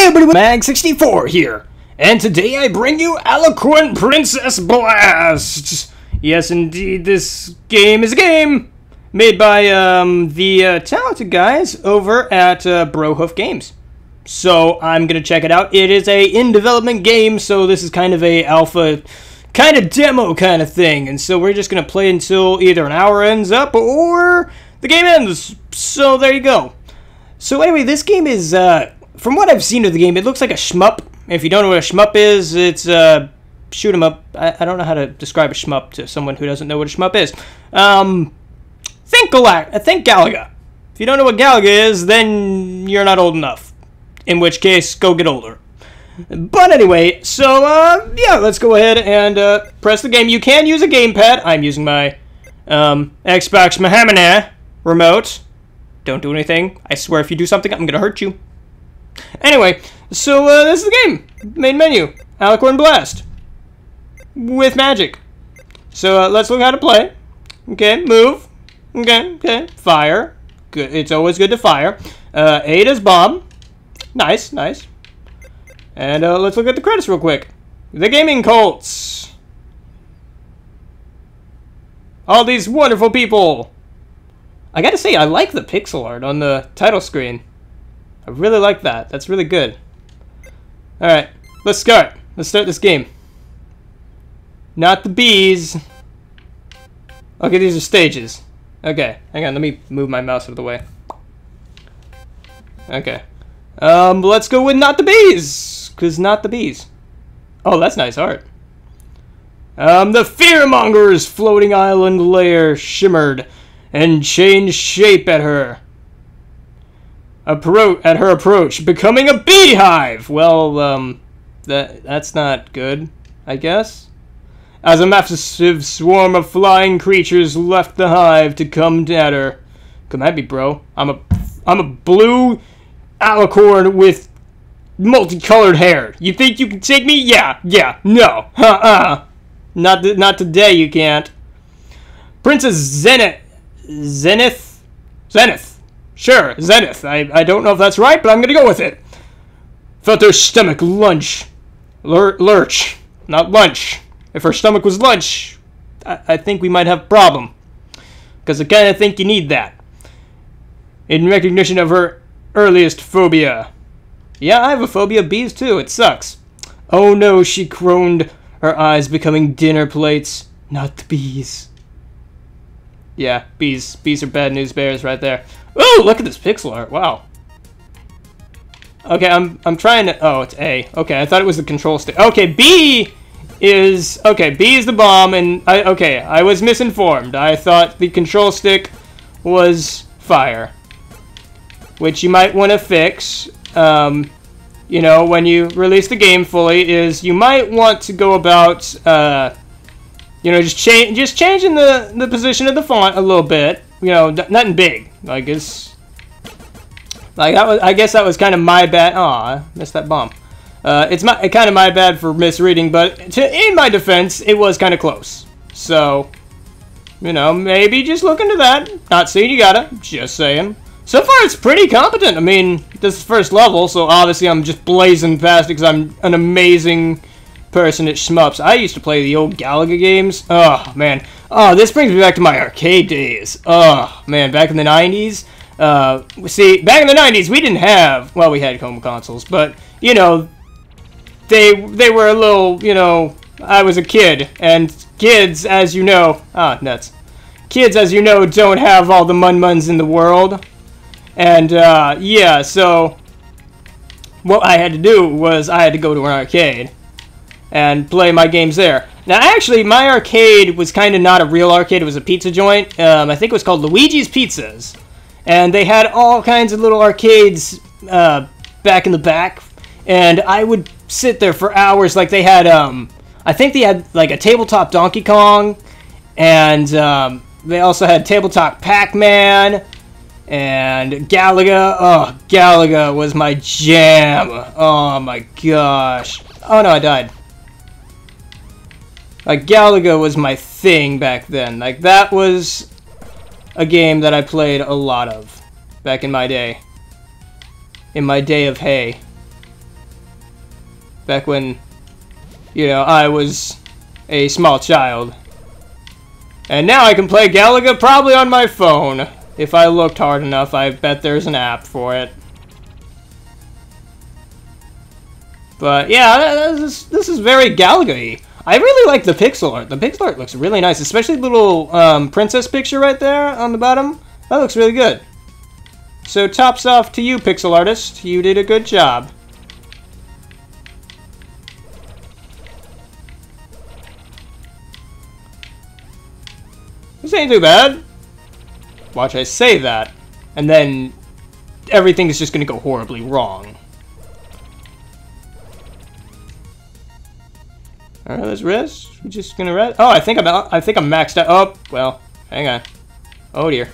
Hey everybody, Mag64 here, and today I bring you Alicorn Princess Blast! Yes indeed, this game is a game made by the talented guys over at Brohoof Games. So I'm gonna check it out. It is a in-development game, so this is kind of a alpha, kind of demo kind of thing, and so we're just gonna play until either an hour ends up or the game ends. So there you go. So anyway, this game is, from what I've seen of the game, it looks like a shmup. If you don't know what a shmup is, it's shoot 'em up. I don't know how to describe a shmup to someone who doesn't know what a shmup is. Think Galaga. If you don't know what Galaga is, then you're not old enough. In which case, go get older. But anyway, so yeah, let's go ahead and press the game. You can use a gamepad. I'm using my Xbox Mahamana remote. Don't do anything. I swear if you do something, I'm gonna hurt you. Anyway, so this is the game. Main menu. Alicorn Blast. With magic. So let's look how to play. Okay, move. Okay. Fire. Good. It's always good to fire. A does bomb. Nice. And let's look at the credits real quick. The Gaming Colts. All these wonderful people. I gotta say, I like the pixel art on the title screen. I really like that. That's really good. Alright, let's start. Let's start this game. Not the bees. Okay, these are stages. Okay, hang on, let me move my mouse out of the way. Okay. Let's go with not the bees. Cause not the bees. Oh, that's nice art. The Fearmonger's floating island lair shimmered and changed shape at her approach, becoming a beehive. Well, that's not good, I guess. As a massive swarm of flying creatures left the hive to come at her. Come at me, bro. I'm a blue alicorn with multicolored hair. You think you can take me? Yeah. No. Not today. You can't. Princess Zenith. Sure, Zenith. I don't know if that's right, but I'm gonna go with it. Felt her stomach lurch. Not lunch. If her stomach was lunch, I think we might have a problem. Because I kind of think you need that. In recognition of her earliest phobia. Yeah, I have a phobia of bees too. It sucks. Oh no, she groaned, her eyes becoming dinner plates. Not the bees. Yeah, bees. Bees are bad news bears right there. Ooh, look at this pixel art. Wow. Okay, I'm trying to... Oh, it's A. Okay, I thought it was the control stick. Okay, B is... Okay, B is the bomb, and... I was misinformed. I thought the control stick was fire. Which you might want to fix, you know, when you release the game fully, is you might want to go about... you know, just changing the position of the font a little bit. You know, nothing big. Like it's like that was. I guess that was kind of my bad. Aw, I missed that bomb. It's kind of my bad for misreading, but in my defense, it was kind of close. So, you know, maybe just look into that. Not saying you gotta. Just saying. So far, it's pretty competent. I mean, this is first level, so obviously I'm just blazing past it because I'm an amazing person at shmups. I used to play the old Galaga games. Oh, man. Oh, this brings me back to my arcade days. Oh, man. Back in the 90s. See, back in the 90s, we didn't have... Well, we had home consoles, but, you know, they were a little, you know... I was a kid, and kids, as you know... Ah, nuts. Kids, as you know, don't have all the mun-muns in the world. And, yeah, so... What I had to do was I had to go to an arcade and play my games there. Now, actually, my arcade was kind of not a real arcade. It was a pizza joint. I think it was called Luigi's Pizzas. And they had all kinds of little arcades back in the back. And I would sit there for hours. Like, they had, I think they had, like, a tabletop Donkey Kong. And they also had tabletop Pac-Man. And Galaga. Oh, Galaga was my jam. Oh, my gosh. Oh, no, I died. Like, Galaga was my thing back then. Like, that was a game that I played a lot of back in my day. In my day of hay. Back when, you know, I was a small child. And now I can play Galaga probably on my phone. If I looked hard enough, I bet there's an app for it. But yeah, this is very Galaga-y. I really like the pixel art. The pixel art looks really nice, especially the little princess picture right there on the bottom. That looks really good. So tops off to you, pixel artist. You did a good job. This ain't too bad. Watch I say that, and then everything is just gonna go horribly wrong. Alright, let's rest. We're just gonna rest. Oh, I think I'm maxed out. Oh, well, hang on. Oh dear.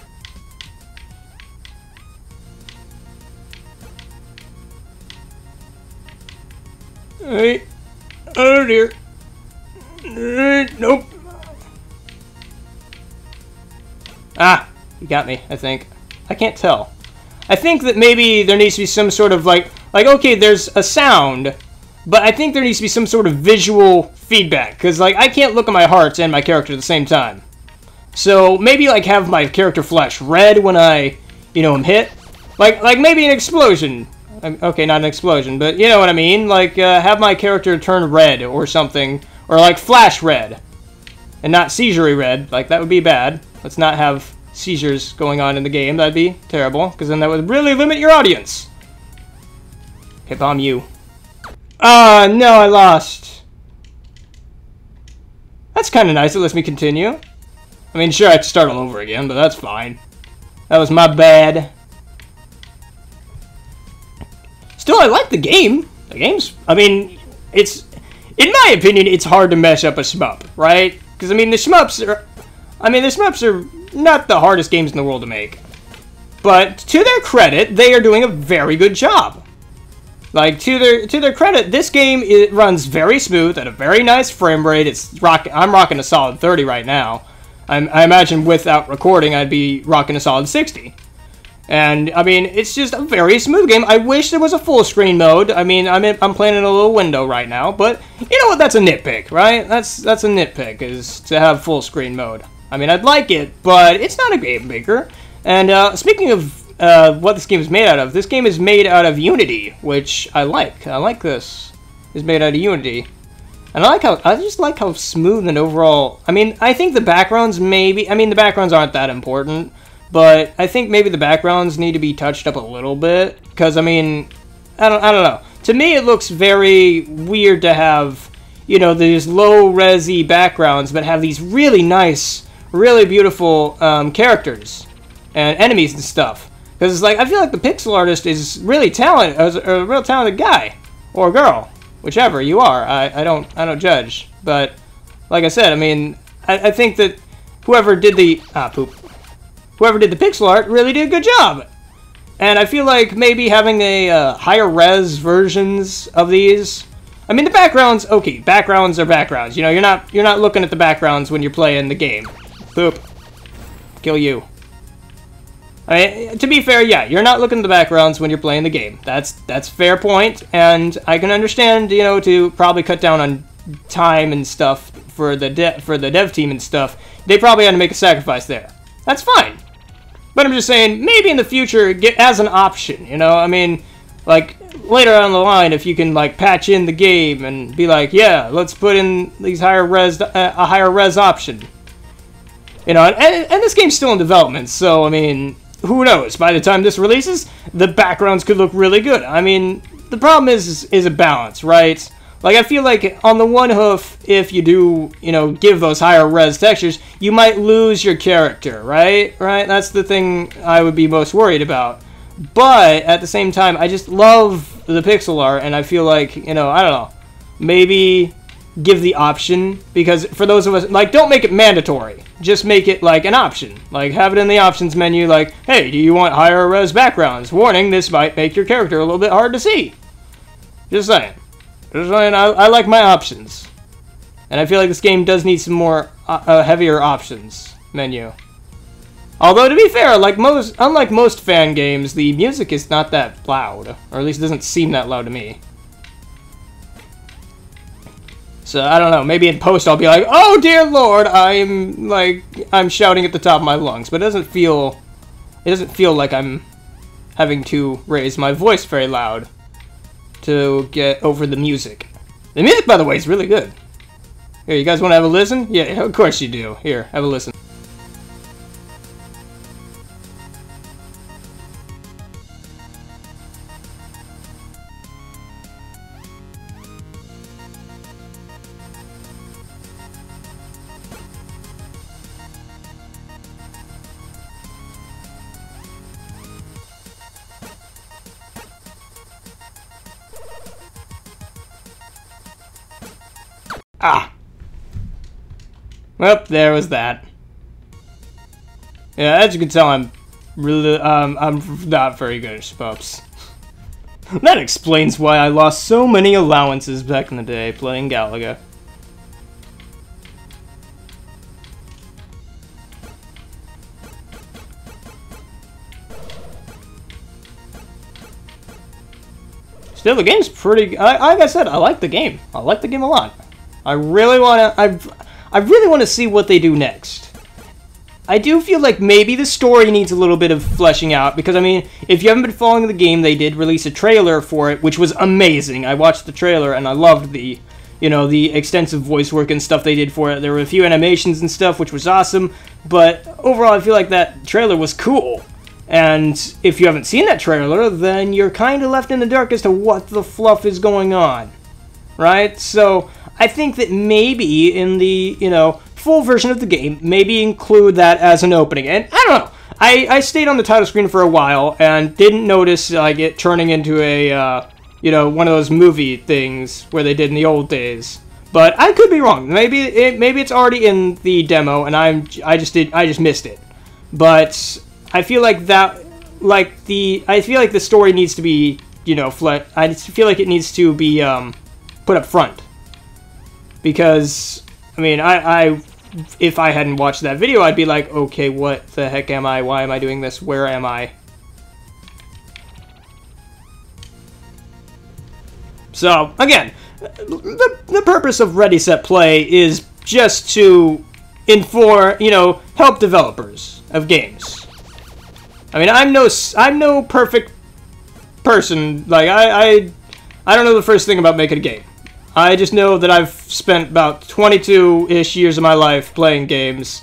Hey. Oh dear. Nope. Ah, you got me, I think. I can't tell. I think that maybe there needs to be some sort of like okay, there's a sound, but I think there needs to be some sort of visual feedback, because like I can't look at my hearts and my character at the same time. So maybe like have my character flash red when I, you know, am hit. Like maybe an explosion. Okay, not an explosion, but you know what I mean. Like have my character turn red or something, or like flash red, and not seizure red. Like that would be bad. Let's not have seizures going on in the game. That'd be terrible, because then that would really limit your audience. Hit bomb you. Ah, no, I lost. That's kind of nice. It lets me continue. I mean, sure, I have to start all over again, but that's fine. That was my bad. Still, I like the game. The game's, I mean, it's, in my opinion, it's hard to mess up a shmup, right? Because, I mean, the shmups are not the hardest games in the world to make. But to their credit, they are doing a very good job. Like, to their credit, this game, it runs very smooth at a very nice frame rate. I'm rocking a solid 30 right now. I imagine without recording, I'd be rocking a solid 60. And, I mean, it's just a very smooth game. I wish there was a full screen mode. I mean, I'm playing in a little window right now, but you know what? That's a nitpick, right? That's a nitpick, is to have full screen mode. I mean, I'd like it, but it's not a game maker. And speaking of what this game is made out of, this game is made out of Unity, which I like. I like this. It's made out of Unity. And I just like how smooth and overall... I mean, I think the backgrounds maybe... I mean, the backgrounds aren't that important, but I think maybe the backgrounds need to be touched up a little bit. Because, I mean, I don't know. To me, it looks very weird to have, you know, these low-resi backgrounds, but have these really nice... really beautiful characters and enemies and stuff. Because it's like, I feel like the pixel artist is really talented, a real talented guy or girl, whichever you are. I don't judge. But like I said, I mean, I think that whoever did the pixel art really did a good job. And I feel like maybe having a higher res versions of these. I mean, the backgrounds, okay, backgrounds are backgrounds. You know, you're not looking at the backgrounds when you're playing the game. Boop. Kill you. I mean, to be fair, yeah, you're not looking at the backgrounds when you're playing the game. That's fair point, and I can understand, you know, to probably cut down on time and stuff for the dev team and stuff. They probably had to make a sacrifice there. That's fine. But I'm just saying, maybe in the future, get as an option, you know? I mean, like, later on the line, if you can, like, patch in the game and be like, yeah, let's put in these a higher res option. You know, and this game's still in development, so, I mean, who knows? By the time this releases, the backgrounds could look really good. I mean, the problem is a balance, right? Like, I feel like on the one hoof, if you do, you know, give those higher res textures, you might lose your character, right? Right? That's the thing I would be most worried about. But, at the same time, I just love the pixel art, and I feel like, you know, I don't know, maybe give the option, because for those of us, like, don't make it mandatory. Just make it, like, an option. Like, have it in the options menu, like, hey, do you want higher res backgrounds? Warning, this might make your character a little bit hard to see. Just saying. Just saying, I like my options. And I feel like this game does need some more, heavier options menu. Although, to be fair, unlike most fan games, the music is not that loud. Or at least it doesn't seem that loud to me. So I don't know. Maybe in post I'll be like, "Oh dear Lord, I'm shouting at the top of my lungs," but it doesn't feel like I'm having to raise my voice very loud to get over the music. The music, by the way, is really good. Here, you guys want to have a listen? Yeah, of course you do. Here, have a listen. Ah! Well, there was that. Yeah, as you can tell, I'm not very good at shmups. That explains why I lost so many allowances back in the day playing Galaga. Still, the game's pretty. Like I said, I like the game. I like the game a lot. I really want to see what they do next. I do feel like maybe the story needs a little bit of fleshing out, because I mean, if you haven't been following the game, they did release a trailer for it, which was amazing. I watched the trailer and I loved the, the extensive voice work and stuff they did for it. There were a few animations and stuff, which was awesome, but overall I feel like that trailer was cool. And if you haven't seen that trailer, then you're kind of left in the dark as to what the fluff is going on, right? So I think that maybe in the, full version of the game, maybe include that as an opening. And I don't know. I stayed on the title screen for a while and didn't notice like it turning into a, one of those movie things where they did in the old days. But I could be wrong. Maybe it's already in the demo and I just missed it. But I feel like the story needs to be, I just feel like it needs to be put up front. Because, I mean, if I hadn't watched that video, I'd be like, okay, what the heck am I? Why am I doing this? Where am I? So, again, the purpose of Ready, Set, Play is just to help developers of games. I mean, I'm no perfect person. Like, I don't know the first thing about making a game. I just know that I've spent about 22-ish years of my life playing games,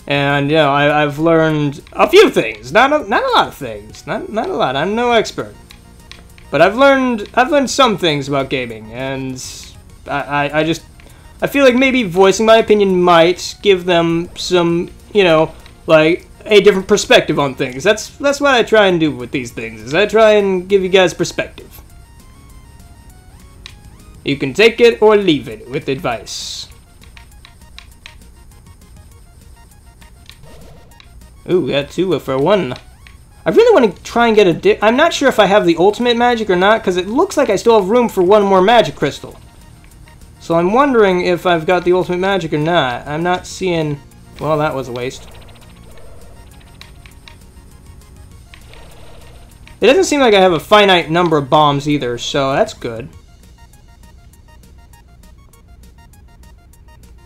and I've learned a few things, not a lot of things, not a lot. I'm no expert, but I've learned some things about gaming, and I feel like maybe voicing my opinion might give them some, like a different perspective on things. That's what I try and do with these things. Is I try and give you guys perspective. You can take it or leave it with advice. Ooh, we got 2 for 1. I really want to try and get I'm not sure if I have the ultimate magic or not, because it looks like I still have room for 1 more magic crystal. So I'm wondering if I've got the ultimate magic or not. I'm not seeing... Well, that was a waste. It doesn't seem like I have a finite number of bombs either, so that's good.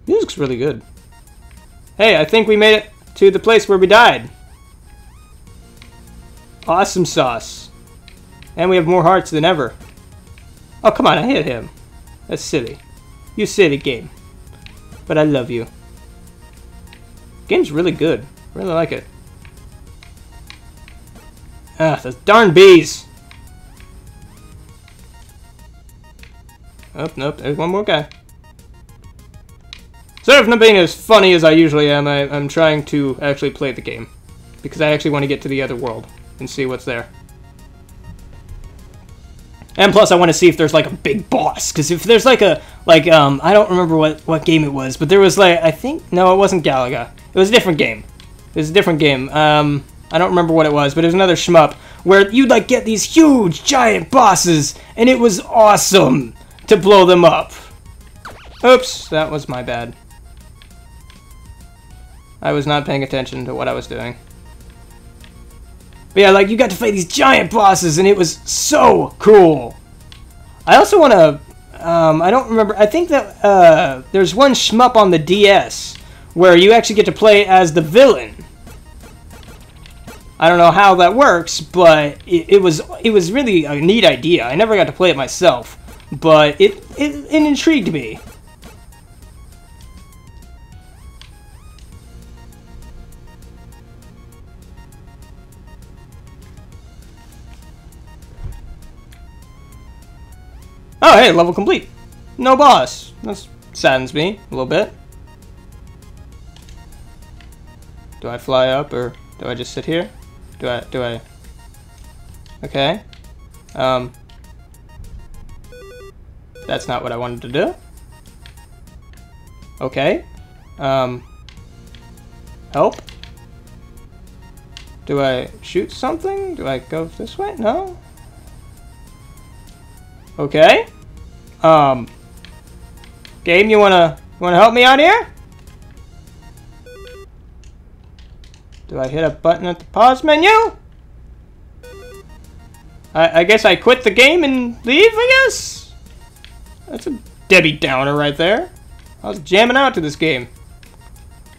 Music's really good. Hey, I think we made it to the place where we died. Awesome sauce. And we have more hearts than ever. Oh, come on, I hit him. That's silly. You silly game. But I love you. Game's really good. Really like it. Ah, those darn bees! Oh, nope, there's one more guy. Instead of not being as funny as I usually am, I'm trying to actually play the game. Because I actually want to get to the other world and see what's there. And plus I want to see if there's like a big boss. Because if there's like a, I don't remember what game it was, but there was like, no, it wasn't Galaga. It was a different game. It was a different game. I don't remember what it was, but it was another shmup where you'd like get these huge giant bosses and it was awesome to blow them up. Oops, that was my bad. I was not paying attention to what I was doing. But yeah, like, you got to fight these giant bosses, and it was so cool. I also want to... I don't remember. I think that there's one shmup on the DS where you actually get to play as the villain. I don't know how that works, but it was really a neat idea. I never got to play it myself, but it intrigued me. Oh, hey, level complete. No boss. That saddens me a little bit. Do I fly up or do I just sit here? Do I? Okay. That's not what I wanted to do. Okay. Help? Do I shoot something? Do I go this way? No? Okay. Game, you wanna help me out here? Do I hit a button at the pause menu? I guess I quit the game and leave, I guess? That's a Debbie Downer right there. I was jamming out to this game.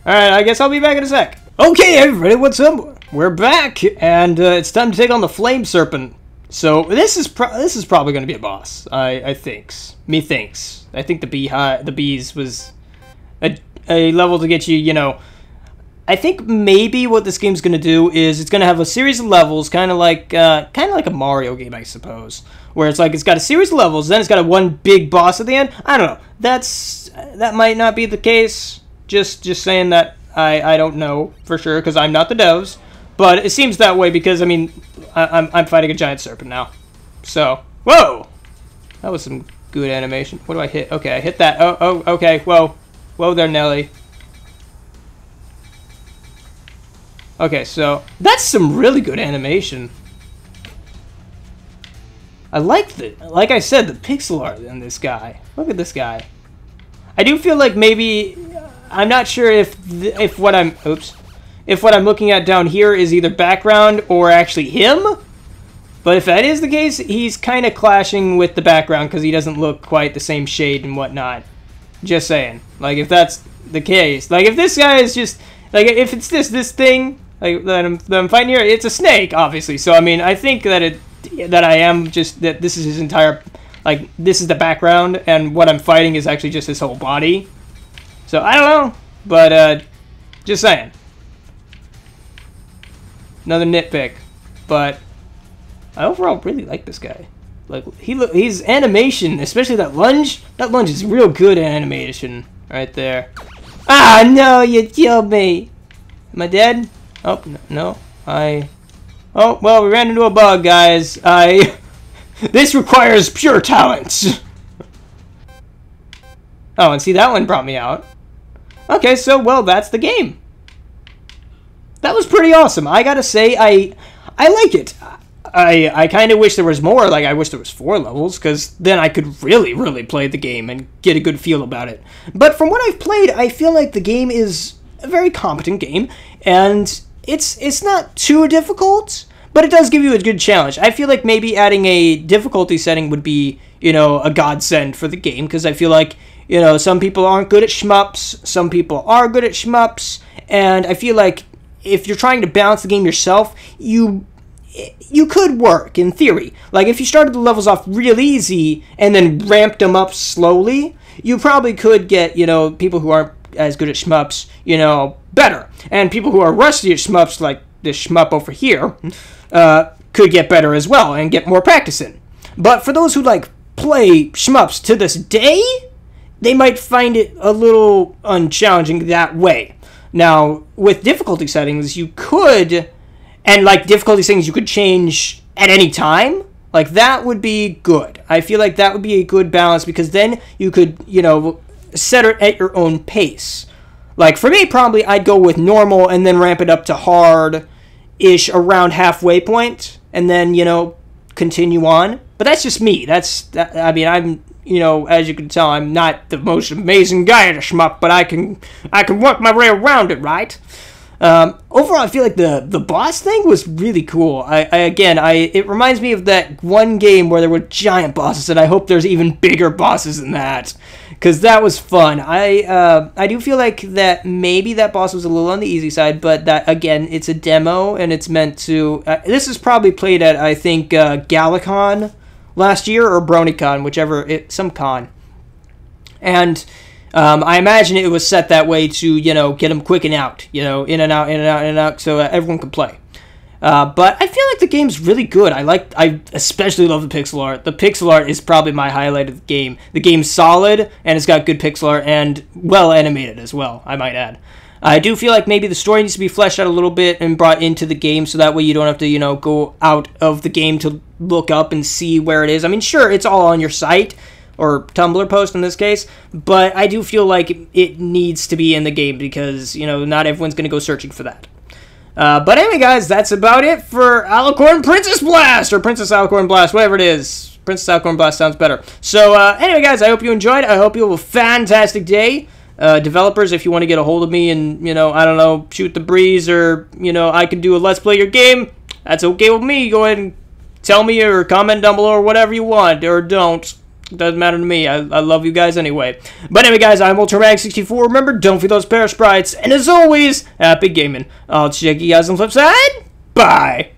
Alright, I guess I'll be back in a sec. Okay, everybody, what's up? We're back, and it's time to take on the Flame Serpent. So this is probably going to be a boss. I thinks. I think the bees was a level to get you. You know, I think maybe what this game's going to do is it's going to have a series of levels, kind of like a Mario game, I suppose, where it's like it's got a series of levels, then it's got one big boss at the end. I don't know. That might not be the case. Just saying that I don't know for sure because I'm not the devs. But it seems that way because, I mean, I'm fighting a giant serpent now. So, whoa! That was some good animation. What do I hit? Okay, I hit that. Oh, okay. Whoa. Whoa there, Nelly. Okay, so, that's some really good animation. I like I said, the pixel art in this guy. Look at this guy. I do feel like maybe, I'm not sure if what I'm looking at down here is either background or actually him. But if that is the case, he's kind of clashing with the background because he doesn't look quite the same shade and whatnot. Just saying. Like, if that's the case. Like, if this guy is just... Like, if it's this thing like that I'm fighting here, it's a snake, obviously. So, I mean, I think that that this is his entire... Like, this is the background, and what I'm fighting is actually just his whole body. So, I don't know. But, just saying. Another nitpick, but I overall really like this guy. Like his animation, especially that lunge. That lunge is real good animation right there. Ah, no, you killed me. Am I dead? Oh no, Oh well, we ran into a bug, guys. This requires pure talent. Oh, and see that one brought me out. Okay, so well, that's the game. That was pretty awesome. I gotta say, I like it. I kind of wish there was more. Like, I wish there was 4 levels, because then I could really play the game and get a good feel about it. But from what I've played, I feel like the game is a very competent game, and it's not too difficult, but it does give you a good challenge. I feel like maybe adding a difficulty setting would be, you know, a godsend for the game, because I feel like, you know, some people aren't good at shmups, some people are good at shmups, and I feel like if you're trying to balance the game yourself, you could work, in theory. Like, if you started the levels off real easy and then ramped them up slowly, you probably could get, you know, people who aren't as good at shmups, you know, better. And people who are rusty at shmups, like this shmup over here, could get better as well and get more practice in. But for those who, like, play shmups to this day, they might find it a little unchallenging that way. Now, with difficulty settings, you could, and like difficulty settings you could change at any time, like that would be good. I feel like that would be a good balance because then you could, you know, set it at your own pace. Like for me, probably I'd go with normal and then ramp it up to hard-ish around halfway point and then, you know, continue on. But that's just me. I mean, I'm, you know, as you can tell, I'm not the most amazing guy at a shmup, but I can work my way around it, right? Overall, I feel like the boss thing was really cool. It reminds me of that one game where there were giant bosses, and I hope there's even bigger bosses than that, because that was fun. I do feel like that maybe that boss was a little on the easy side, but that, again, it's a demo, and it's meant to... this is probably played at, I think, Galicon last year, or BronyCon, some con. And... I imagine it was set that way to, get them quick and out, in and out, in and out, in and out, so everyone could play. But I feel like the game's really good. I especially love the pixel art. The pixel art is probably my highlight of the game. The game's solid, and it's got good pixel art, and well animated as well, I might add. I do feel like maybe the story needs to be fleshed out a little bit and brought into the game, so that way you don't have to, go out of the game to look up and see where it is. I mean, sure, it's all on your site, or Tumblr post in this case, but I do feel like it needs to be in the game because, not everyone's going to go searching for that. But anyway, guys, that's about it for Alicorn Princess Blast, or Princess Alicorn Blast, whatever it is. Princess Alicorn Blast sounds better. So, anyway, guys, I hope you enjoyed. I hope you have a fantastic day. Developers, if you want to get a hold of me and, I don't know, shoot the breeze, or, I can do a Let's Play Your Game, that's okay with me. Go ahead and tell me or comment down below or whatever you want, or don't. Doesn't matter to me. I love you guys anyway. But anyway, guys, I'm UltraMag64. Remember, don't feed those pair sprites. And as always, happy gaming. I'll check you guys on the flip side. Bye.